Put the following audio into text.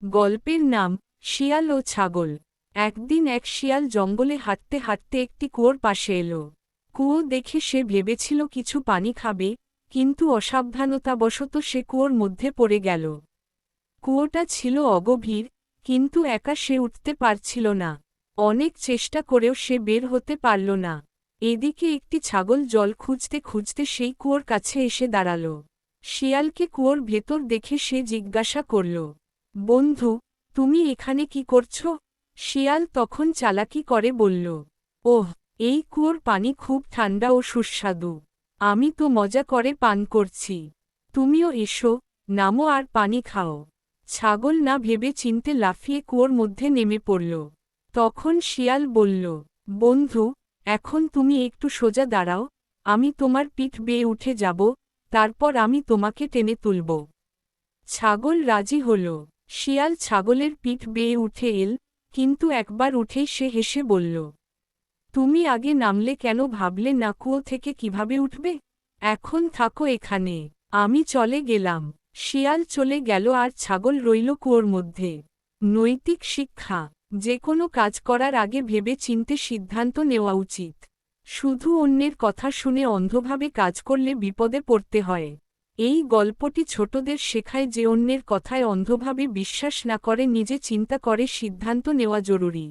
গল্পের নাম শিয়াল ও ছাগল। একদিন এক শিয়াল জঙ্গলে হাঁটতে হাঁটতে একটি কুয়োর পাশে এলো। কুয়ো দেখে সে ভেবেছিল কিছু পানি খাবে, কিন্তু অসাবধানতাবশত সে কুয়োর মধ্যে পড়ে গেল। কুয়োটা ছিল অগভীর, কিন্তু একা সে উঠতে পারছিল না। অনেক চেষ্টা করেও সে বের হতে পারল না। এদিকে একটি ছাগল জল খুঁজতে খুঁজতে সেই কুয়োর কাছে এসে দাঁড়াল। শিয়ালকে কুয়োর ভেতর দেখে সে জিজ্ঞাসা করল, বন্ধু, তুমি এখানে কি করছ? শিয়াল তখন চালাকি করে বলল, ওহ, এই কুয়োর পানি খুব ঠান্ডা ও সুস্বাদু। আমি তো মজা করে পান করছি। তুমিও এসো, নামো আর পানি খাও। ছাগল না ভেবে চিনতে লাফিয়ে কুয়োর মধ্যে নেমে পড়ল। তখন শিয়াল বলল, বন্ধু, এখন তুমি একটু সোজা দাঁড়াও, আমি তোমার পিঠ বেয়ে উঠে যাব, তারপর আমি তোমাকে টেনে তুলব। ছাগল রাজি হল। শিয়াল ছাগলের পিঠ বেয়ে উঠে এল, কিন্তু একবার উঠেই সে হেসে বলল, তুমি আগে নামলে কেন? ভাবলে না কুয়ো থেকে কিভাবে উঠবে? এখন থাকো এখানে, আমি চলে গেলাম। শিয়াল চলে গেল আর ছাগল রইল কুয়োর মধ্যে। নৈতিক শিক্ষা: যে কোনো কাজ করার আগে ভেবে চিন্তে সিদ্ধান্ত নেওয়া উচিত। শুধু অন্যের কথা শুনে অন্ধভাবে কাজ করলে বিপদে পড়তে হয়। এই গল্পটি ছোটদের শেখায় যে অন্যের কথায় অন্ধভাবে বিশ্বাস না করে নিজে চিন্তা করে সিদ্ধান্ত নেওয়া জরুরি।